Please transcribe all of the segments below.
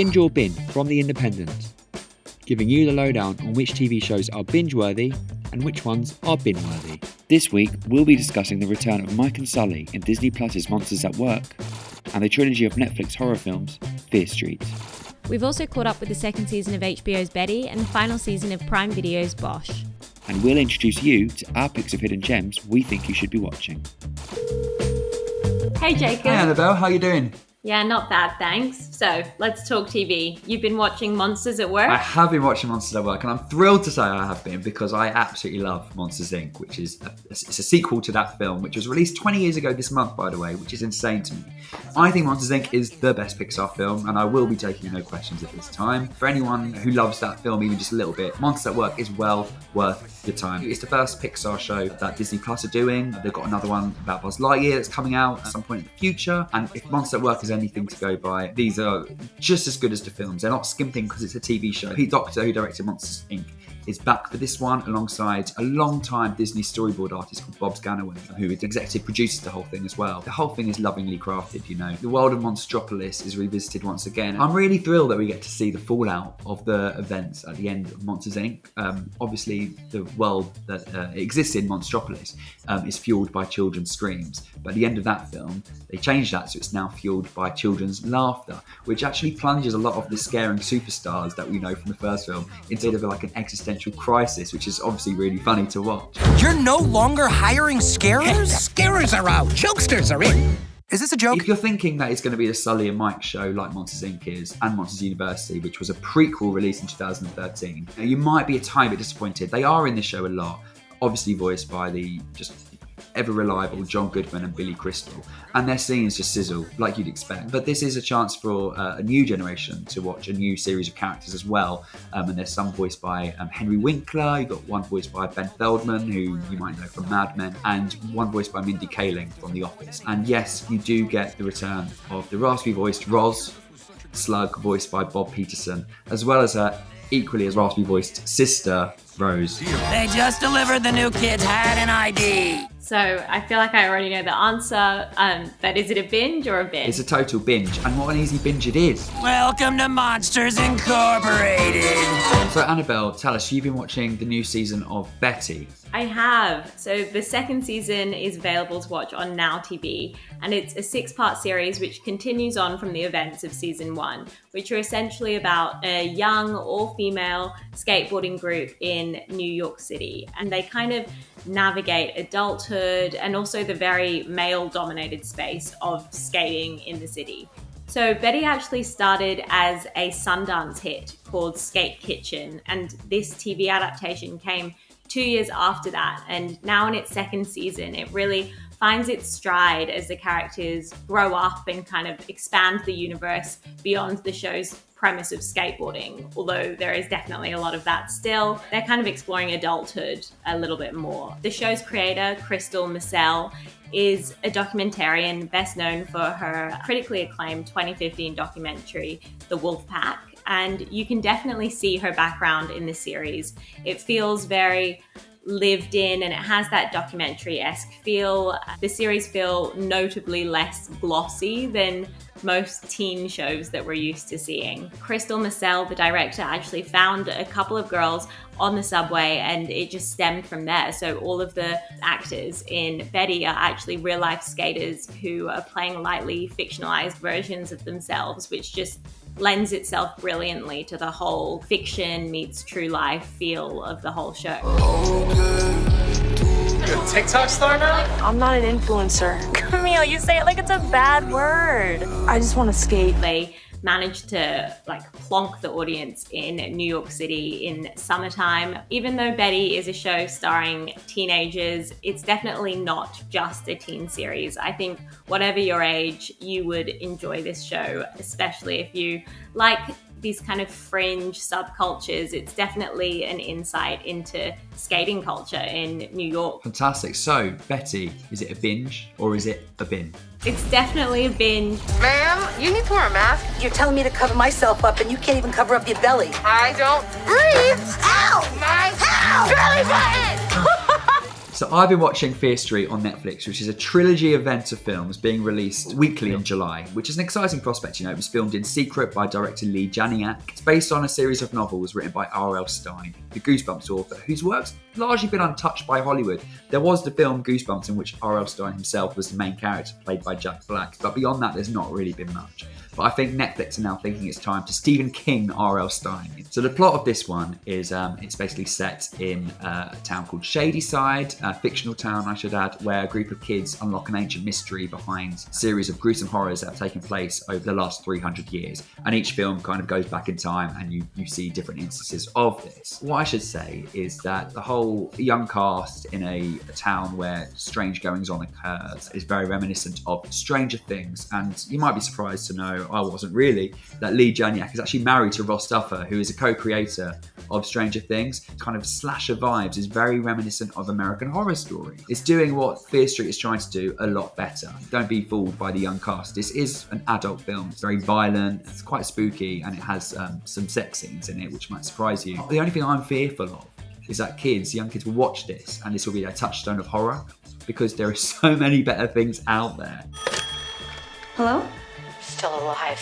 Binge or Bin from The Independent, giving you the lowdown on which TV shows are binge-worthy and which ones are bin-worthy. This week, we'll be discussing the return of Mike and Sully in Disney Plus's Monsters at Work and the trilogy of Netflix horror films, Fear Street. We've also caught up with the second season of HBO's Betty and the final season of Prime Video's Bosch. And we'll introduce you to our picks of hidden gems we think you should be watching. Hey Jacob. Hi Annabel, how you doing? Yeah, not bad, thanks. So, let's talk TV. You've been watching Monsters at Work? I have been watching Monsters at Work, and I'm thrilled to say I have been because I absolutely love Monsters Inc., which is it's a sequel to that film, which was released 20 years ago this month, by the way, which is insane to me. I think Monsters Inc. is the best Pixar film, and I will be taking no questions at this time. For anyone who loves that film even just a little bit, Monsters at Work is well worth your time. It's the first Pixar show that Disney Plus are doing. They've got another one about Buzz Lightyear that's coming out at some point in the future, and if Monsters at Work is anything to go by, these are just as good as the films. They're not skimping because it's a TV show. Pete Docter, who directed Monsters Inc., is back for this one alongside a long-time Disney storyboard artist called Bob Scanaway, who executive produces the whole thing as well. The whole thing is lovingly crafted, you know. The world of Monstropolis is revisited once again. I'm really thrilled that we get to see the fallout of the events at the end of Monsters Inc. Obviously, the world that exists in Monstropolis is fueled by children's screams. But at the end of that film, they changed that so it's now fueled by children's laughter, which actually plunges a lot of the scaring superstars that we know from the first film into like an existential crisis, which is obviously really funny to watch. You're no longer hiring scarers? Scarers are out. Jokesters are in. Is this a joke? If you're thinking that it's going to be the Sully and Mike show like Monsters Inc. is, and Monsters University, which was a prequel released in 2013, you might be a tiny bit disappointed. They are in this show a lot, obviously voiced by the just ever reliable John Goodman and Billy Crystal, and their scenes just sizzle like you'd expect. But this is a chance for a new generation to watch a new series of characters as well, and there's some voiced by Henry Winkler. You've got one voiced by Ben Feldman, who you might know from Mad Men, and one voiced by Mindy Kaling from The Office. And yes, you do get the return of the raspy voiced Roz Slug, voiced by Bob Peterson, as well as her equally as raspy voiced sister Rose. They just delivered the new kids had an ID. So, I feel like I already know the answer, but is it a binge or a bin? It's a total binge, and what an easy binge it is. Welcome to Monsters Incorporated. So Annabelle, tell us, you've been watching the new season of Betty. I have. So the second season is available to watch on Now TV, and it's a 6-part series which continues on from the events of season 1, which are essentially about a young, all-female skateboarding group in New York City. And they kind of navigate adulthood and also the very male-dominated space of skating in the city. So Betty actually started as a Sundance hit called Skate Kitchen, and this TV adaptation came 2 years after that, and now in its second season it really finds its stride as the characters grow up and kind of expand the universe beyond the show's premise of skateboarding, although there is definitely a lot of that still. They're kind of exploring adulthood a little bit more. The show's creator, Crystal Massell, is a documentarian best known for her critically acclaimed 2015 documentary, The Wolf Pack, and you can definitely see her background in the series. It feels very lived in, and it has that documentary-esque feel. The series feel notably less glossy than most teen shows that we're used to seeing. Crystal Massell, the director, actually found a couple of girls on the subway, and it just stemmed from there. So all of the actors in Betty are actually real-life skaters who are playing lightly fictionalized versions of themselves, which just lends itself brilliantly to the whole fiction meets true life feel of the whole show. You're a TikTok star now? I'm not an influencer. Camille, you say it like it's a bad word. I just want to skate. They managed to plonk the audience in New York City in summertime. Even though Betty is a show starring teenagers, it's definitely not just a teen series. I think whatever your age, you would enjoy this show, especially if you like these kind of fringe subcultures. It's definitely an insight into skating culture in New York. Fantastic. So, Betty, is it a binge or is it a bin? It's definitely a binge. Ma'am, you need to wear a mask. You're telling me to cover myself up and you can't even cover up your belly. I don't breathe. Ow! My belly button! So I've been watching Fear Street on Netflix, which is a trilogy event of films being released weekly in July, which is an exciting prospect. You know, it was filmed in secret by director Lee Janiak. It's based on a series of novels written by R.L. Stine, the Goosebumps author, whose work's largely been untouched by Hollywood. There was the film Goosebumps, in which R.L. Stine himself was the main character, played by Jack Black, but beyond that, there's not really been much. But I think Netflix are now thinking it's time to Stephen King R.L. Stine. So the plot of this one is it's basically set in a town called Shadyside, a fictional town I should add, where a group of kids unlock an ancient mystery behind a series of gruesome horrors that have taken place over the last 300 years. And each film kind of goes back in time and you see different instances of this. What I should say is that the whole young cast in a town where strange goings on occurs is very reminiscent of Stranger Things. And you might be surprised to know, I wasn't really, that Lee Janiak is actually married to Ross Duffer, who is a co-creator of Stranger Things. Kind of slasher vibes is very reminiscent of American Horror Story. It's doing what Fear Street is trying to do a lot better. Don't be fooled by the young cast. This is an adult film. It's very violent, it's quite spooky, and it has some sex scenes in it, which might surprise you. The only thing I'm fearful of is that young kids will watch this and this will be their touchstone of horror, because there are so many better things out there. Hello? Still alive.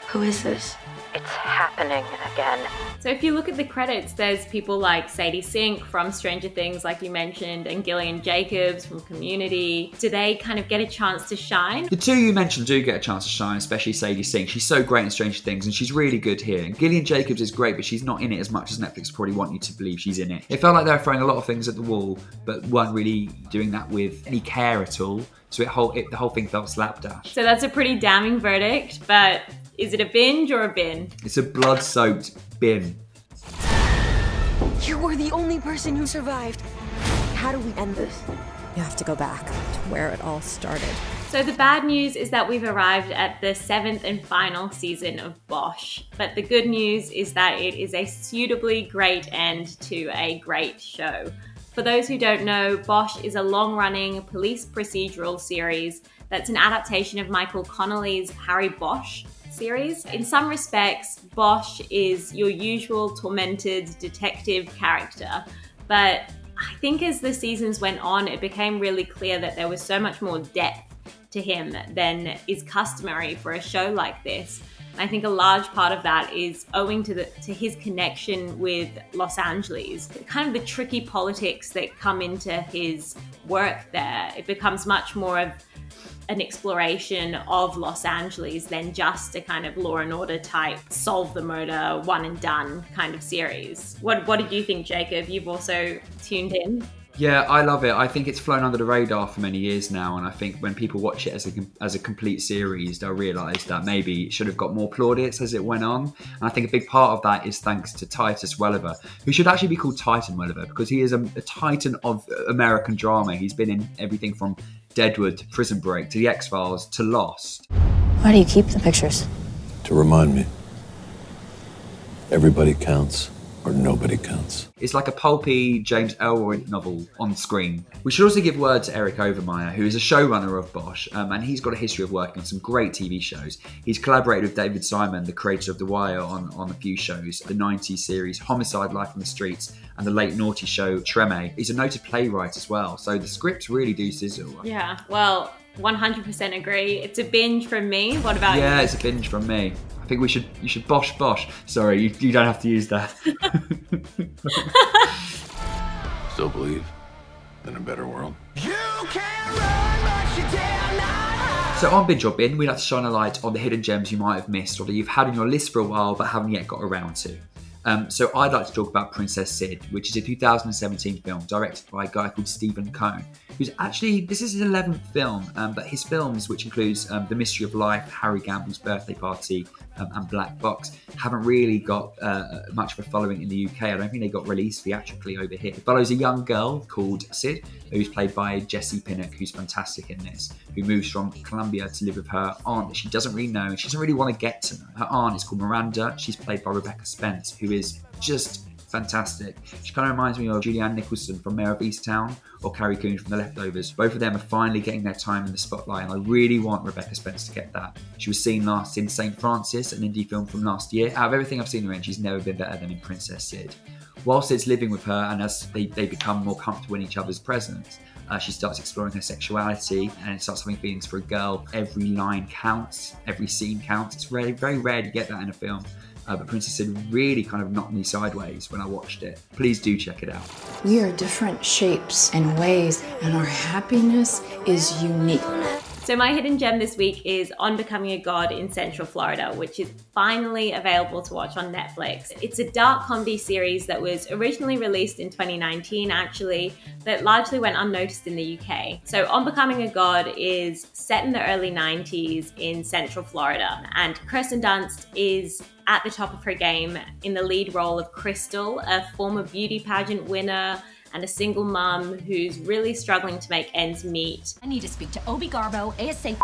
Who is this? It's happening again. So if you look at the credits, there's people like Sadie Sink from Stranger Things, like you mentioned, and Gillian Jacobs from Community. Do they kind of get a chance to shine? The two you mentioned do get a chance to shine, especially Sadie Sink. She's so great in Stranger Things, and she's really good here. And Gillian Jacobs is great, but she's not in it as much as Netflix probably want you to believe she's in it. It felt like they were throwing a lot of things at the wall, but weren't really doing that with any care at all. So the whole thing felt slapdash. So that's a pretty damning verdict, but is it a binge or a bin? It's a blood-soaked bin. You were the only person who survived. How do we end this? You have to go back to where it all started. So the bad news is that we've arrived at the 7th and final season of Bosch. But the good news is that it is a suitably great end to a great show. For those who don't know, Bosch is a long-running police procedural series that's an adaptation of Michael Connelly's Harry Bosch series. In some respects, Bosch is your usual tormented detective character, but I think as the seasons went on, it became really clear that there was so much more depth to him than is customary for a show like this. I think a large part of that is owing to his connection with Los Angeles, kind of the tricky politics that come into his work there. It becomes much more of an exploration of Los Angeles than just a kind of Law and Order type solve the murder one and done kind of series. What did you think, Jacob? You've also tuned in. Yeah, I love it. I think it's flown under the radar for many years now, and I think when people watch it as a complete series, they'll realise that maybe it should have got more plaudits as it went on. And I think a big part of that is thanks to Titus Welliver, who should actually be called Titan Welliver, because he is a titan of American drama. He's been in everything from Deadwood to Prison Break to The X-Files to Lost. Why do you keep the pictures? To remind me, everybody counts. Or nobody counts. It's like a pulpy James Ellroy novel on screen. We should also give word to Eric Overmyer, who is a showrunner of Bosch, and he's got a history of working on some great TV shows. He's collaborated with David Simon, the creator of The Wire, on a few shows, the 90s series Homicide: Life on the Streets, and the late naughty show Treme. He's a noted playwright as well, so the scripts really do sizzle. Yeah, well, 100% agree. It's a binge from me. What about you? Yeah, it's a binge from me. I think you should Bosch. Sorry, you don't have to use that. Still believe in a better world. So on Binge or Bin, we like to shine a light on the hidden gems you might have missed or that you've had on your list for a while but haven't yet got around to. So I'd like to talk about Princess Sid, which is a 2017 film directed by a guy called Stephen Cohn, who's actually, this is his 11th film, but his films, which includes The Mystery of Life, Harry Gamble's Birthday Party, and Black Box, haven't really got much of a following in the UK. I don't think they got released theatrically over here. It follows a young girl called Sid, who's played by Jessie Pinnock, who's fantastic in this, who moves from Colombia to live with her aunt that she doesn't really know, and she doesn't really want to get to know. Her aunt is called Miranda. She's played by Rebecca Spence, who is just fantastic. She kind of reminds me of Julianne Nicholson from Mayor of Easttown or Carrie Coon from The Leftovers. Both of them are finally getting their time in the spotlight, and I really want Rebecca Spence to get that. She was seen last in St. Francis, an indie film from last year. Out of everything I've seen her in, she's never been better than in Princess Sid. Whilst Sid's living with her, and as they become more comfortable in each other's presence, she starts exploring her sexuality and starts having feelings for a girl. Every line counts, every scene counts. It's very, very rare to get that in a film. But Princess Sid really kind of knocked me sideways when I watched it. Please do check it out. We are different shapes and ways, and our happiness is unique. So my hidden gem this week is On Becoming a God in Central Florida, which is finally available to watch on Netflix. It's a dark comedy series that was originally released in 2019, actually, but largely went unnoticed in the UK. So On Becoming a God is set in the early 90s in Central Florida, and Kirsten Dunst is at the top of her game in the lead role of Crystal, a former beauty pageant winner and a single mum who's really struggling to make ends meet. I need to speak to Obi Garbo ASAP.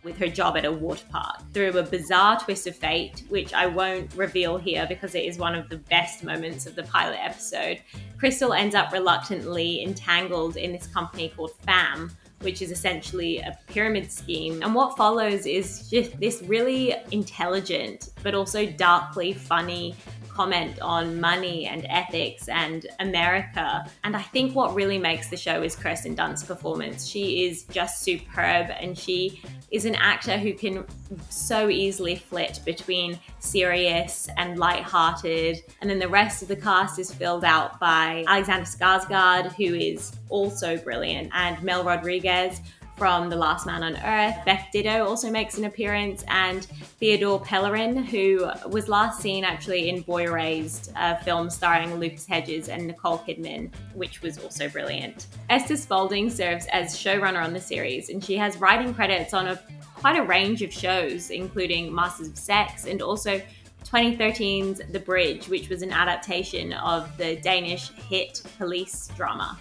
With her job at a water park. Through a bizarre twist of fate, which I won't reveal here because it is one of the best moments of the pilot episode, Crystal ends up reluctantly entangled in this company called FAM, which is essentially a pyramid scheme. And what follows is just this really intelligent, but also darkly funny comment on money and ethics and America. And I think what really makes the show is Kirsten Dunst's performance. She is just superb, and she is an actor who can so easily flit between serious and lighthearted. And then the rest of the cast is filled out by Alexander Skarsgård, who is also brilliant, and Mel Rodriguez from The Last Man on Earth. Beth Ditto also makes an appearance, and Theodore Pellerin, who was last seen actually in Boy Erased, a film starring Lucas Hedges and Nicole Kidman, which was also brilliant. Esther Spaulding serves as showrunner on the series, and she has writing credits on quite a range of shows, including Masters of Sex and also 2013's The Bridge, which was an adaptation of the Danish hit police drama.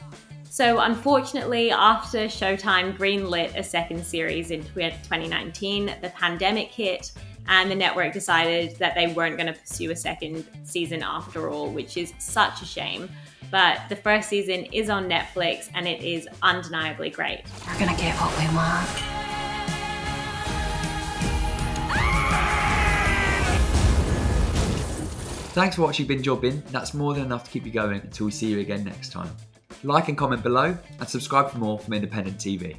So unfortunately, after Showtime greenlit a second series in 2019, the pandemic hit, and the network decided that they weren't going to pursue a second season after all, which is such a shame. But the first season is on Netflix, and it is undeniably great. We're gonna get what we want. Thanks for watching Binge or Bin. That's more than enough to keep you going until we see you again next time. Like and comment below, and subscribe for more from Independent TV.